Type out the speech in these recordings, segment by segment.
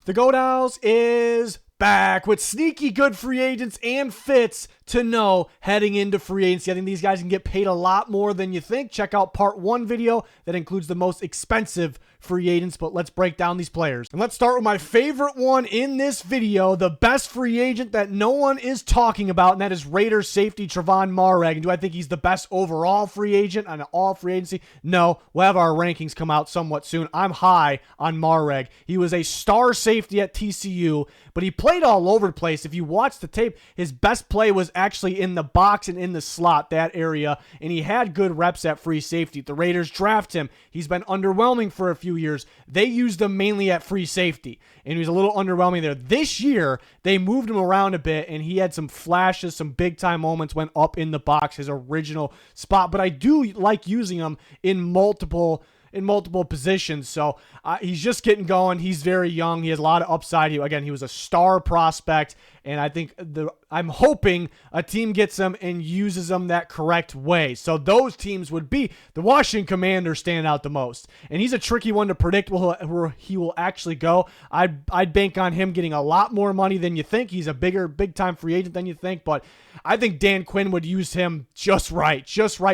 The Go Downs is back with sneaky good free agents and fits to know heading into free agency. I think these guys can get paid a lot more than you think. Check out part 1 video that includes the most expensive free agents, but let's break down these players. And let's start with my favorite one in this video, the best free agent that no one is talking about, and that is Raiders safety Tre'von Moehrig. And do I think he's the best overall free agent on all free agency? No. We'll have our rankings come out somewhat soon. I'm high on Moehrig. He was a star safety at TCU, but he played all over the place. If you watch the tape, his best play was actually in the box and in the slot, that area, and he had good reps at free safety. The Raiders draft him. He's been underwhelming for a few years. They used him mainly at free safety, and he was a little underwhelming there. This year, they moved him around a bit, and he had some flashes, some big-time moments, went up in the box, his original spot, but I do like using him in multiple positions. So he's just getting going. He's very young. He has a lot of upside. He was a star prospect, and I think I'm hoping a team gets him and uses him that correct way. So those teams would be the Washington Commanders stand out the most, and he's a tricky one to predict where he will actually go. I'd bank on him getting a lot more money than you think. He's a big-time free agent than you think, but I think Dan Quinn would use him just right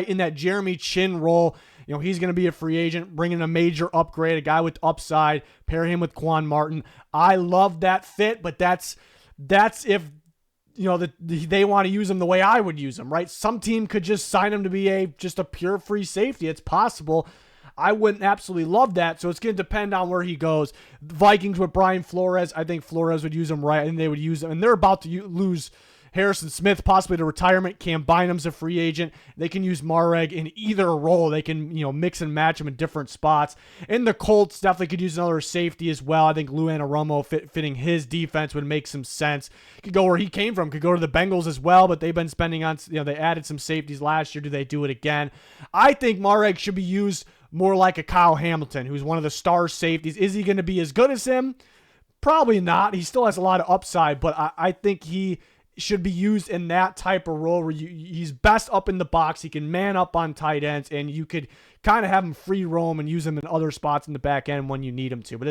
in that Jeremy Chin role. You know, he's going to be a free agent, bringing a major upgrade, a guy with upside, pair him with Quan Martin. I love that fit, but that's if, you know, they want to use him the way I would use him, right? Some team could just sign him to be just a pure free safety. It's possible. I wouldn't absolutely love that, so it's going to depend on where he goes. The Vikings with Brian Flores, I think Flores would use him right, and they would use him, and they're about to lose Harrison Smith possibly to retirement. Cam Bynum's a free agent. They can use Moehrig in either role. They can, mix and match him in different spots. And the Colts definitely could use another safety as well. I think Lou Anarumo fitting his defense would make some sense. Could go where he came from. Could go to the Bengals as well, but they've been spending on, they added some safeties last year. Do they do it again? I think Moehrig should be used more like a Kyle Hamilton, who's one of the star safeties. Is he going to be as good as him? Probably not. He still has a lot of upside, but I think he should be used in that type of role where he's best up in the box. He can man up on tight ends, and you could kind of have him free roam and use him in other spots in the back end when you need him to. But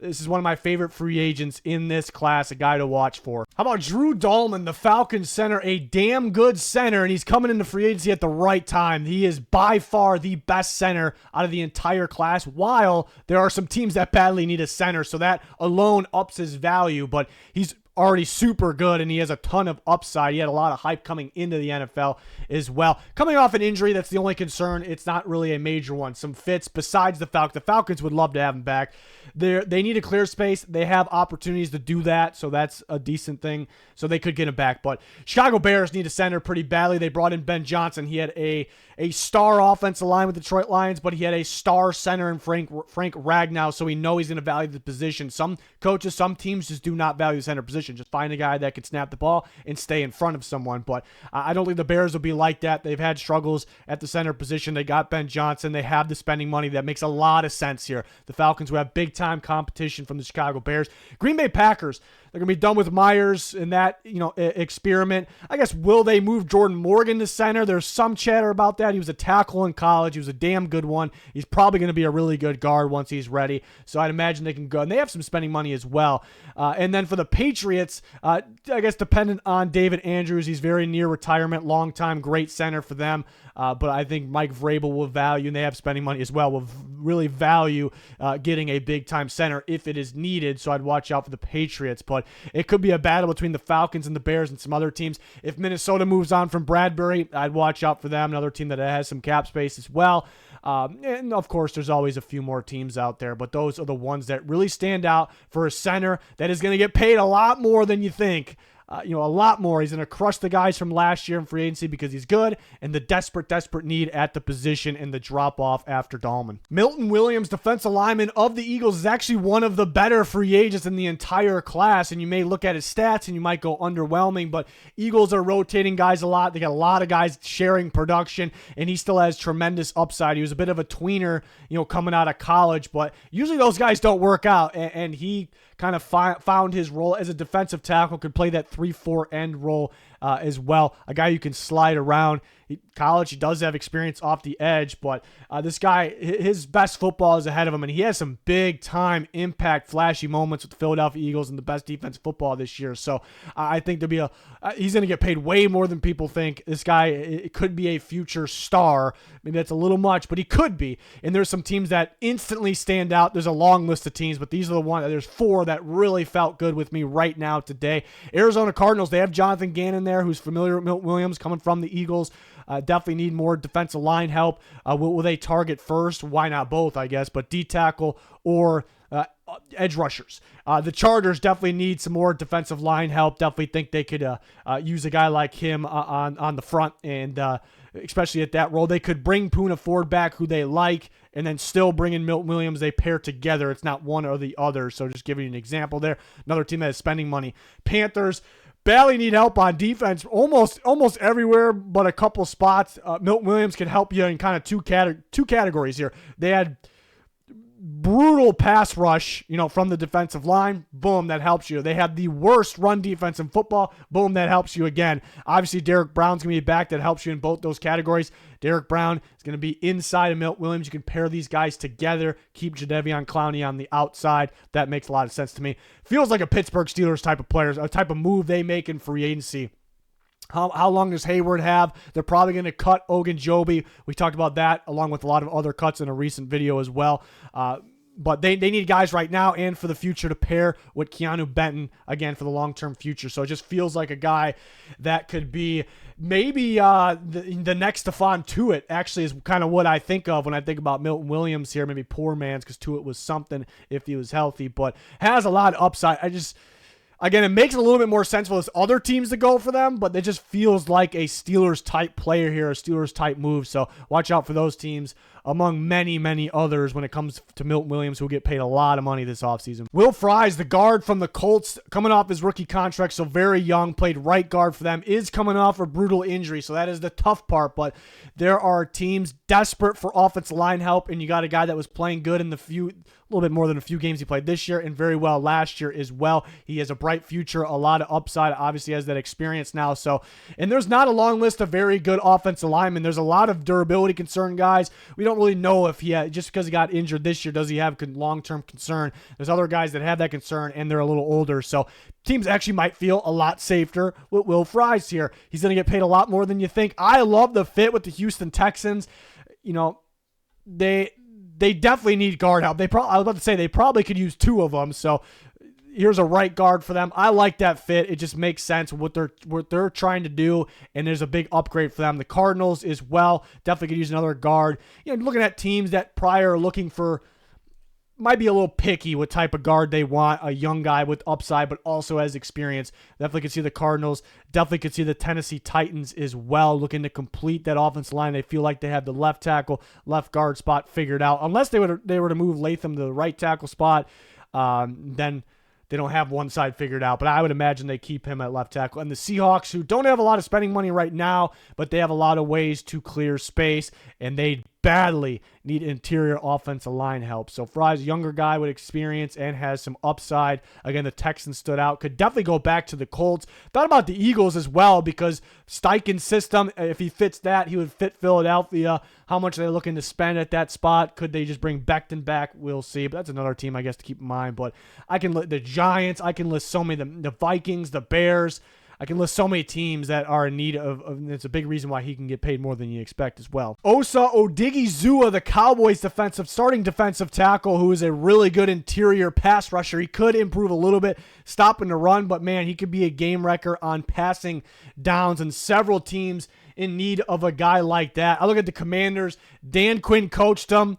this is one of my favorite free agents in this class, a guy to watch for. How about Drew Dalman, the Falcons center, a damn good center, and he's coming into free agency at the right time. He is by far the best center out of the entire class, while there are some teams that badly need a center, so that alone ups his value, but he's already super good, and he has a ton of upside. He had a lot of hype coming into the NFL as well. Coming off an injury, that's the only concern. It's not really a major one. Some fits besides the Falcons. The Falcons would love to have him back. They need a clear space. They have opportunities to do that, so that's a decent thing. So they could get him back. But Chicago Bears need a center pretty badly. They brought in Ben Johnson. He had a star offensive line with the Detroit Lions, but he had a star center in Frank Ragnow, so we know he's going to value the position. Some coaches, some teams just do not value the center position. Just find a guy that can snap the ball and stay in front of someone. But I don't think the Bears will be like that. They've had struggles at the center position. They got Ben Johnson. They have the spending money. That makes a lot of sense here. The Falcons will have big-time competition from the Chicago Bears. Green Bay Packers, they're going to be done with Myers in that, experiment. I guess, will they move Jordan Morgan to center? There's some chatter about that. He was a tackle in college. He was a damn good one. He's probably going to be a really good guard once he's ready. So I'd imagine they can go. And they have some spending money as well. And then for the Patriots, I guess dependent on David Andrews. He's very near retirement. Long-time great center for them. But I think Mike Vrabel will value, and they have spending money as well, will really value getting a big-time center if it is needed. So I'd watch out for the Patriots. But it could be a battle between the Falcons and the Bears and some other teams. If Minnesota moves on from Bradbury, I'd watch out for them. Another team that has some cap space as well. And of course, there's always a few more teams out there, but those are the ones that really stand out for a center that is going to get paid a lot more than you think. A lot more. He's going to crush the guys from last year in free agency because he's good, and the desperate need at the position and the drop-off after Dalman. Milton Williams, defensive lineman of the Eagles, is actually one of the better free agents in the entire class, and you may look at his stats and you might go underwhelming, but Eagles are rotating guys a lot. They got a lot of guys sharing production, and he still has tremendous upside. He was a bit of a tweener, coming out of college, but usually those guys don't work out, and he kind of found his role as a defensive tackle, could play that 3-4 end role as well. A guy you can slide around. College, he does have experience off the edge, but this guy, his best football is ahead of him, and he has some big-time impact, flashy moments with the Philadelphia Eagles and the best defense football this year. So I think he's going to get paid way more than people think. This guy, it could be a future star. Maybe that's a little much, but he could be. And there's some teams that instantly stand out. There's a long list of teams, but these are the ones. There's 4 that really felt good with me right now today. Arizona Cardinals, they have Jonathan Gannon there, who's familiar with Milton Williams, coming from the Eagles. Definitely need more defensive line help. Will they target first? Why not both, I guess, but D tackle or edge rushers. The Chargers definitely need some more defensive line help. Definitely think they could use a guy like him on the front, and especially at that role. They could bring Poona Ford back, who they like, and then still bring in Milton Williams. They pair together. It's not one or the other. So just giving you an example there. Another team that is spending money. Panthers badly need help on defense almost everywhere but a couple spots. Milton Williams can help you in kind of two categories here. They had brutal pass rush, from the defensive line. Boom, that helps you. They have the worst run defense in football. Boom, that helps you again. Obviously, Derrick Brown's going to be back. That helps you in both those categories. Derrick Brown is going to be inside of Milton Williams. You can pair these guys together. Keep Jadeveon Clowney on the outside. That makes a lot of sense to me. Feels like a Pittsburgh Steelers type of players, a type of move they make in free agency. How long does Hayward have? They're probably going to cut Ogunjobi. We talked about that along with a lot of other cuts in a recent video as well. But they need guys right now and for the future to pair with Keanu Benton, again, for the long-term future. So it just feels like a guy that could be maybe the next Stephon Tuitt, actually, is kind of what I think of when I think about Milton Williams here. Maybe poor man's, because Tuitt was something if he was healthy, but has a lot of upside. Again, it makes a little bit more sense for those other teams to go for them, but it just feels like a Steelers-type player here, a Steelers-type move. So watch out for those teams, among many, many others when it comes to Milton Williams, who will get paid a lot of money this offseason. Will Fries, the guard from the Colts, coming off his rookie contract, so very young, played right guard for them, is coming off a brutal injury, so that is the tough part. But there are teams desperate for offensive line help, and you got a guy that was playing good in a little bit more than a few games he played this year, and very well last year as well. He has a bright future, a lot of upside, obviously has that experience now. So, and there's not a long list of very good offensive linemen. There's a lot of durability concern guys. We don't really know if just because he got injured this year, does he have long-term concern? There's other guys that have that concern, and they're a little older. So teams actually might feel a lot safer with Will Fries here. He's going to get paid a lot more than you think. I love the fit with the Houston Texans. They definitely need guard help. I was about to say they probably could use 2 of them. So here's a right guard for them. I like that fit. It just makes sense what they're trying to do, and there's a big upgrade for them. The Cardinals as well definitely could use another guard. Looking at teams that prior are looking for, might be a little picky what type of guard they want. A young guy with upside, but also has experience. Definitely could see the Cardinals. Definitely could see the Tennessee Titans as well, looking to complete that offensive line. They feel like they have the left tackle, left guard spot figured out. Unless they were to move Latham to the right tackle spot, then they don't have one side figured out, but I would imagine they keep him at left tackle. And the Seahawks, who don't have a lot of spending money right now, but they have a lot of ways to clear space, and they badly need interior offensive line help. So Fry's a younger guy with experience and has some upside. Again, the Texans stood out. Could definitely go back to the Colts. Thought about the Eagles as well, because Steichen's system, if he fits that, he would fit Philadelphia. How much are they looking to spend at that spot? Could they just bring Becton back? We'll see. But that's another team, I guess, to keep in mind. But I can list the Giants. I can list so many, the Vikings, the Bears. I can list so many teams that are in need of it's a big reason why he can get paid more than you expect as well. Osa Odigizua, the Cowboys starting defensive tackle, who is a really good interior pass rusher. He could improve a little bit stopping the run, but man, he could be a game wrecker on passing downs, and several teams in need of a guy like that. I look at the Commanders. Dan Quinn coached them.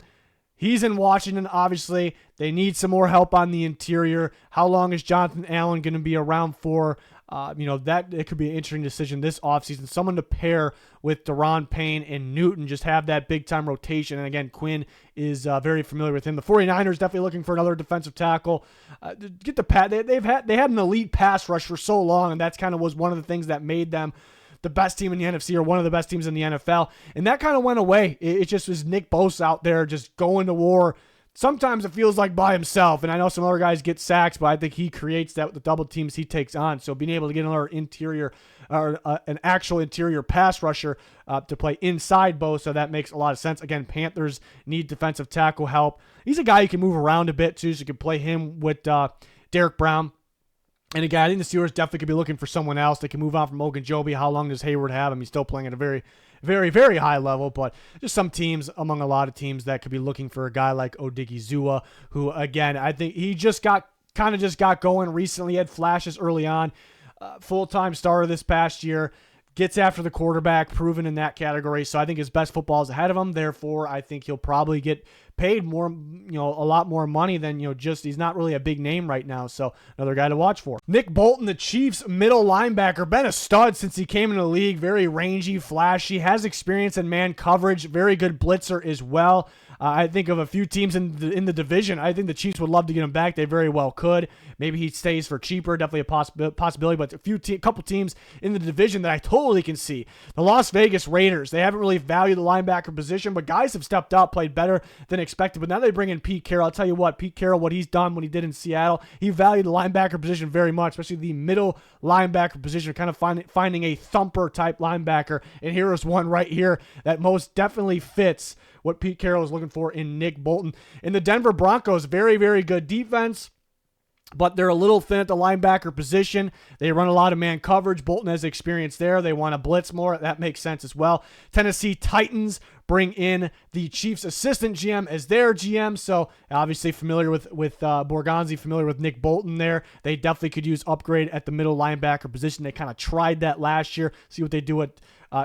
He's in Washington, obviously. They need some more help on the interior. How long is Jonathan Allen going to be around for? That it could be an interesting decision this offseason. Someone to pair with Daron Payne and Newton, just have that big-time rotation. And again, Quinn is very familiar with him. The 49ers definitely looking for another defensive tackle. They had an elite pass rush for so long, and that's kind of was one of the things that made them the best team in the NFC, or one of the best teams in the NFL. And that kind of went away. It just was Nick Bosa out there just going to war, sometimes it feels like by himself. And I know some other guys get sacks, but I think he creates that with the double teams he takes on. So being able to get another interior or an actual interior pass rusher to play inside Bosa, that makes a lot of sense. Again, Panthers need defensive tackle help. He's a guy who can move around a bit too, so you can play him with Derek Brown. And again, I think the Steelers definitely could be looking for someone else. They can move on from Ogunjobi. How long does Hayward have him? He's still playing at a very, very, very high level, but just some teams among a lot of teams that could be looking for a guy like Odigizua, who, again, I think he just got going recently. He had flashes early on. Full-time starter this past year. Gets after the quarterback, proven in that category. So I think his best football is ahead of him. Therefore, I think he'll probably get paid more, a lot more money than, just he's not really a big name right now. So another guy to watch for. Nick Bolton, the Chiefs middle linebacker, been a stud since he came into the league. Very rangy, flashy, has experience in man coverage, very good blitzer as well. I think of a few teams in the division. I think the Chiefs would love to get him back. They very well could. Maybe he stays for cheaper. Definitely a possibility. But a couple teams in the division that I totally can see. The Las Vegas Raiders. They haven't really valued the linebacker position, but guys have stepped up, played better than expected. But now they bring in Pete Carroll. I'll tell you what, Pete Carroll, what he's done, what he did in Seattle, he valued the linebacker position very much, especially the middle linebacker position, kind of finding a thumper type linebacker. And here is one right here that most definitely fits what Pete Carroll is looking for in Nick Bolton. In the Denver Broncos, very, very good defense, but they're a little thin at the linebacker position. They run a lot of man coverage. Bolton has experience there. They want to blitz more. That makes sense as well. Tennessee Titans bring in the Chiefs assistant GM as their GM. So obviously familiar with Borgonzi, familiar with Nick Bolton there. They definitely could use upgrade at the middle linebacker position. They kind of tried that last year. See what they do with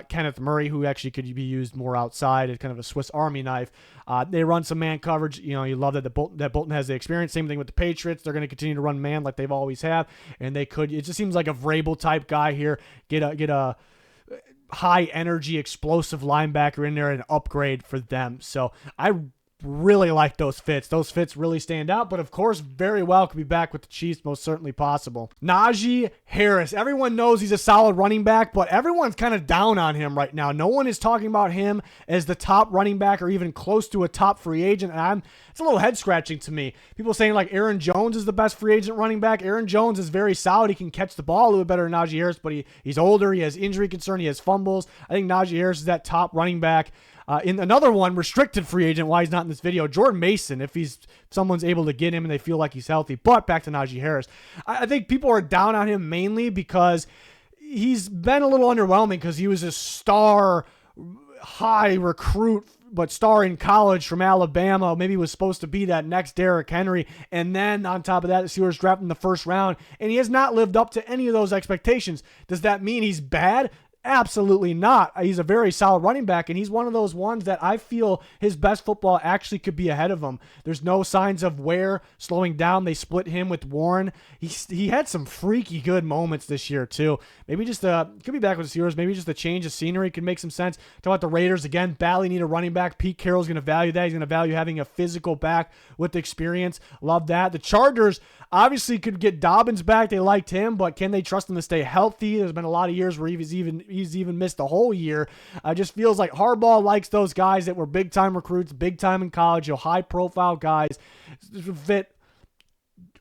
Kenneth Murray, who actually could be used more outside as kind of a Swiss Army knife. They run some man coverage. You love that Bolton has the experience. Same thing with the Patriots. They're going to continue to run man like they've always have, and they could. It just seems like a Vrabel type guy here. Get a high energy, explosive linebacker in there and upgrade for them. So I really like those fits. Those fits really stand out, but of course, very well could be back with the Chiefs, most certainly possible. Najee Harris. Everyone knows he's a solid running back, but everyone's kind of down on him right now. No one is talking about him as the top running back or even close to a top free agent, and it's a little head-scratching to me. People saying like Aaron Jones is the best free agent running back. Aaron Jones is very solid. He can catch the ball a little bit better than Najee Harris, but he's older. He has injury concern. He has fumbles. I think Najee Harris is that top running back. In another one, restricted free agent, why he's not in this video, Jordan Mason, if someone's able to get him and they feel like he's healthy. But back to Najee Harris. I think people are down on him mainly because he's been a little underwhelming because he was a star, high recruit, but star in college from Alabama. Maybe he was supposed to be that next Derrick Henry. And then on top of that, the Steelers drafted him in the first round, and he has not lived up to any of those expectations. Does that mean he's bad? Absolutely not. He's a very solid running back, and he's one of those ones that I feel his best football actually could be ahead of him. There's no signs of Ware slowing down. They split him with Warren. He had some freaky good moments this year, too. Maybe just could be back with the Steelers. Maybe just a change of scenery could make some sense. Talk about the Raiders again. Badly need a running back. Pete Carroll's going to value that. He's going to value having a physical back with experience. Love that. The Chargers obviously could get Dobbins back. They liked him, but can they trust him to stay healthy? There's been a lot of years where he's even missed a whole year. Just feels like Harbaugh likes those guys that were big-time recruits, big-time in college, high-profile guys fit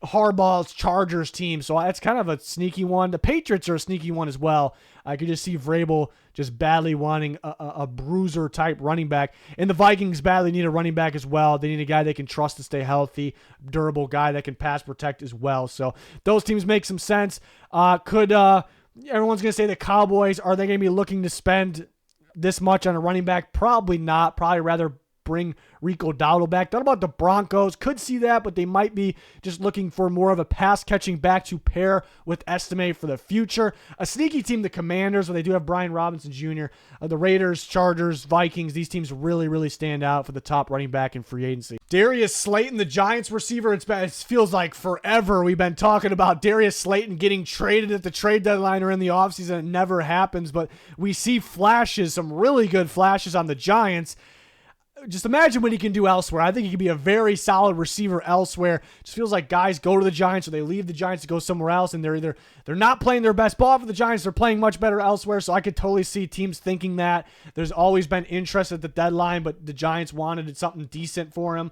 Harbaugh's Chargers team. So that's kind of a sneaky one. The Patriots are a sneaky one as well. I could just see Vrabel just badly wanting a bruiser-type running back. And the Vikings badly need a running back as well. They need a guy they can trust to stay healthy, durable guy that can pass protect as well. So those teams make some sense. Everyone's going to say the Cowboys, are they going to be looking to spend this much on a running back? Probably not. Probably rather bring Rico Dowdle back. Thought about the Broncos. Could see that, but they might be just looking for more of a pass-catching back to pair with Estime for the future. A sneaky team, the Commanders, where they do have Brian Robinson Jr. The Raiders, Chargers, Vikings, these teams really, really stand out for the top running back in free agency. Darius Slayton, the Giants receiver. It feels like forever we've been talking about Darius Slayton getting traded at the trade deadline or in the offseason. It never happens, but we see flashes, some really good flashes on the Giants. just imagine what he can do elsewhere. I think he could be a very solid receiver elsewhere. Just feels like guys go to the Giants or they leave the Giants to go somewhere else, and they're not playing their best ball for the Giants. They're playing much better elsewhere. So I could totally see teams thinking that. There's always been interest at the deadline, but the Giants wanted something decent for him.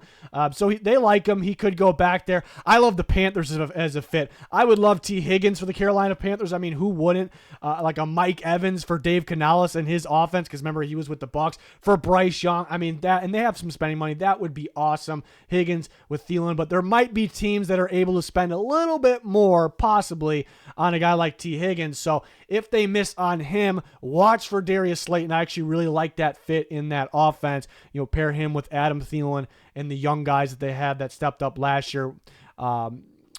So they like him. He could go back there. I love the Panthers as a fit. I would love T. Higgins for the Carolina Panthers. I mean, who wouldn't? Like a Mike Evans for Dave Canales and his offense, because remember, he was with the Bucs. For Bryce Young, I mean, that, and they have some spending money. That would be awesome. Higgins with Thielen, but there might be teams that are able to spend a little bit more, possibly, on a guy like T. Higgins. So if they miss on him, watch for Darius Slayton. I actually really like that fit in that offense. Pair him with Adam Thielen and the young guys that they had that stepped up last year.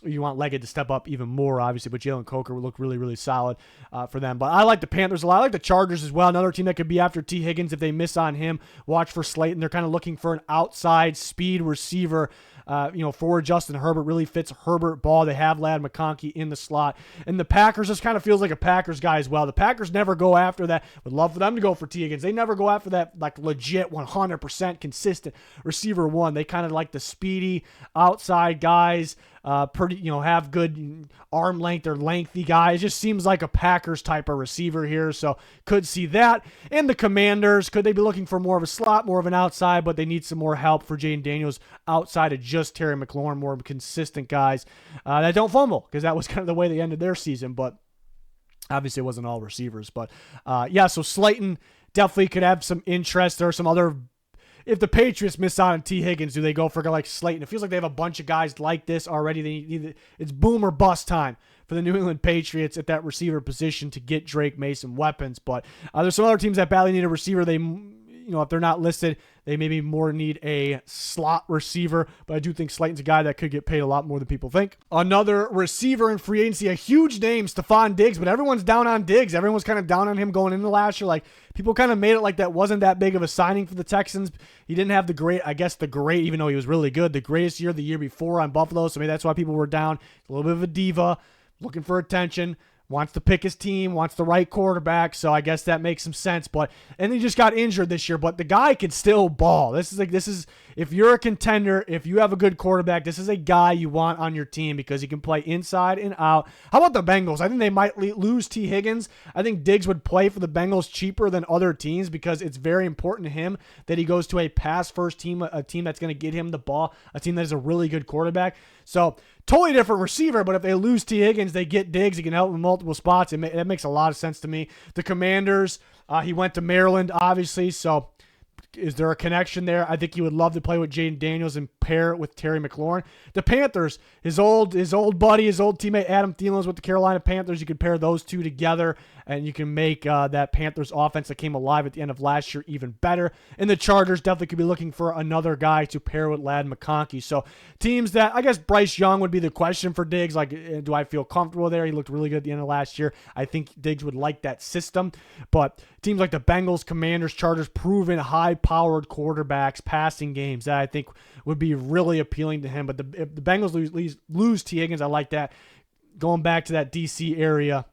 You want Leggett to step up even more, obviously, but Jalen Coker would look really, really solid for them. But I like the Panthers a lot. I like the Chargers as well. Another team that could be after T. Higgins if they miss on him. Watch for Slayton. They're kind of looking for an outside speed receiver. For Justin Herbert, really fits Herbert ball. They have Ladd McConkey in the slot. And the Packers just kind of feels like a Packers guy as well. The Packers never go after that. Would love for them to go for T. Higgins. They never go after that like legit 100% consistent receiver one. They kind of like the speedy outside guys. Have good arm length. They're lengthy guys. It just seems like a Packers type of receiver here. So could see that. And the Commanders, could they be looking for more of a slot, more of an outside, but they need some more help for Jaden Daniels outside of just Terry McLaurin, more consistent guys that don't fumble, because that was kind of the way they ended their season. But obviously it wasn't all receivers. But so Slayton definitely could have some interest. There are some other. If the Patriots miss out on T. Higgins, do they go for a guy like Slayton? It feels like they have a bunch of guys like this already. It's boom or bust time for the New England Patriots at that receiver position to get Drake Mason weapons. But there's some other teams that badly need a receiver. They, if they're not listed, they maybe more need a slot receiver. But I do think Slayton's a guy that could get paid a lot more than people think. Another receiver in free agency, a huge name, Stephon Diggs, but everyone's down on Diggs. Everyone's kind of down on him going into last year. Like, people kind of made it like that wasn't that big of a signing for the Texans. He didn't have even though he was really good, the greatest year the year before on Buffalo. So maybe that's why people were down. A little bit of a diva, looking for attention. Wants to pick his team, wants the right quarterback, so I guess that makes some sense. And he just got injured this year, but the guy can still ball. This is if you're a contender, if you have a good quarterback, this is a guy you want on your team because he can play inside and out. How about the Bengals? I think they might lose T. Higgins. I think Diggs would play for the Bengals cheaper than other teams because it's very important to him that he goes to a pass-first team, a team that's going to get him the ball, a team that is a really good quarterback. So totally different receiver, but if they lose T. Higgins, they get Diggs. He can help in multiple spots. That makes a lot of sense to me. The Commanders, he went to Maryland, obviously, so is there a connection there? I think he would love to play with Jaden Daniels and pair it with Terry McLaurin. The Panthers, his old buddy, his old teammate Adam Thielen is with the Carolina Panthers. You could pair those two together, and you can make that Panthers offense that came alive at the end of last year even better. And the Chargers definitely could be looking for another guy to pair with Ladd McConkey. So teams that, I guess Bryce Young would be the question for Diggs. Like, do I feel comfortable there? He looked really good at the end of last year. I think Diggs would like that system. But teams like the Bengals, Commanders, Chargers, proven high-powered quarterbacks, passing games that I think would be really appealing to him. But if the Bengals lose T. Higgins, I like that. Going back to that D.C. area,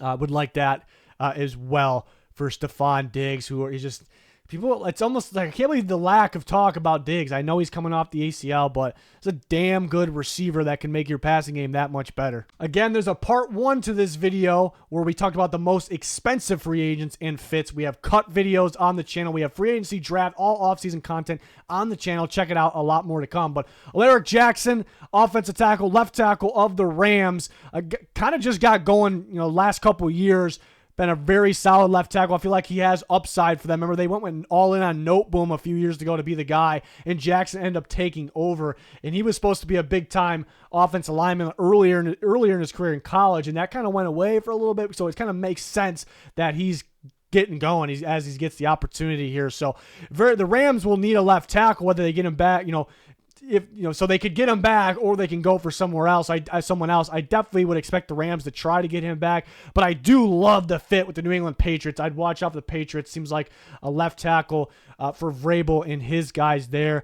would like that as well for Stephon Diggs, who is just people. It's almost like I can't believe the lack of talk about Diggs. I know he's coming off the ACL, but it's a damn good receiver that can make your passing game that much better. Again, there's a part 1 to this video where we talked about the most expensive free agents and fits. We have cut videos on the channel. We have free agency draft, all offseason content on the channel. Check it out. A lot more to come. But Alaric Jackson, offensive tackle, left tackle of the Rams, kind of just got going, last couple years. Been a very solid left tackle. I feel like he has upside for them. Remember, they went all in on Noteboom a few years ago to be the guy, and Jackson ended up taking over. And he was supposed to be a big-time offensive lineman earlier in his career in college, and that kind of went away for a little bit. So it kind of makes sense that he's getting going as he gets the opportunity here. So the Rams will need a left tackle, whether they get him back, so they could get him back or they can go for someone else. I definitely would expect the Rams to try to get him back, but I do love the fit with the New England Patriots. I'd watch out for the Patriots. Seems like a left tackle for Vrabel and his guys there.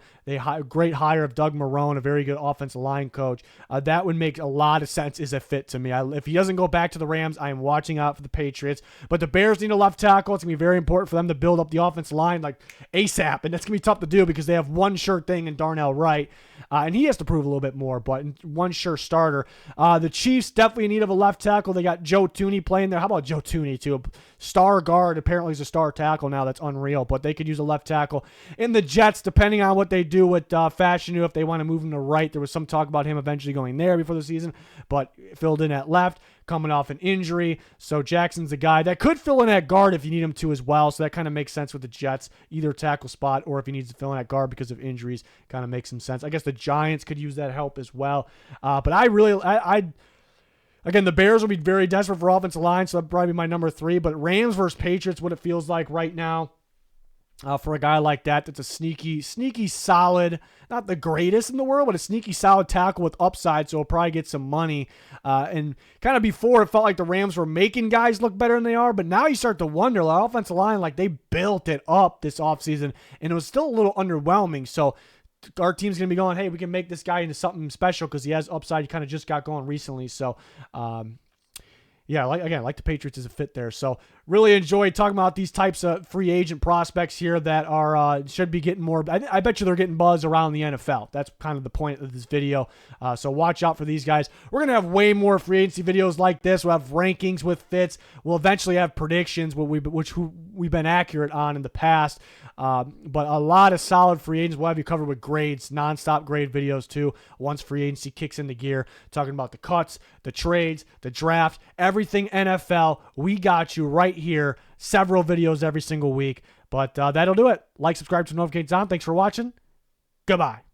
Great hire of Doug Marrone, a very good offensive line coach. That would make a lot of sense as a fit to me. If he doesn't go back to the Rams, I am watching out for the Patriots. But the Bears need a left tackle. It's going to be very important for them to build up the offensive line like ASAP. And that's going to be tough to do because they have one sure thing in Darnell Wright. And he has to prove a little bit more, but one sure starter. The Chiefs definitely in need of a left tackle. They got Joe Thuney playing there. How about Joe Thuney, too? Star guard. Apparently he's a star tackle now. That's unreal, but they could use a left tackle. In the Jets, depending on what they do with Fashanu, if they want to move him to right, there was some talk about him eventually going there before the season, but filled in at left, coming off an injury. So Jackson's a guy that could fill in at guard if you need him to as well. So that kind of makes sense with the Jets, either tackle spot or if he needs to fill in at guard because of injuries, kind of makes some sense. I guess the Giants could use that help as well. But again, the Bears will be very desperate for offensive line, so that'd probably be my number 3. But Rams versus Patriots, what it feels like right now. For a guy like that, that's a sneaky solid, not the greatest in the world, but a sneaky solid tackle with upside, so he'll probably get some money. And kind of before, it felt like the Rams were making guys look better than they are, but now you start to wonder, the offensive line, like they built it up this offseason, and it was still a little underwhelming. So our team's going to be going, hey, we can make this guy into something special because he has upside. He kind of just got going recently. So, yeah, like the Patriots as a fit there. So really enjoyed talking about these types of free agent prospects here that are should be getting more. I bet you they're getting buzz around the NFL. That's kind of the point of this video. So watch out for these guys. We're going to have way more free agency videos like this. We'll have rankings with fits. We'll eventually have predictions, which we've been accurate on in the past. But a lot of solid free agents. We'll have you covered with grades, nonstop grade videos too. Once free agency kicks into gear, talking about the cuts, the trades, the draft, everything NFL. We got you right here. Several videos every single week. But that'll do it. Like, subscribe to notifications on. Thanks for watching. Goodbye.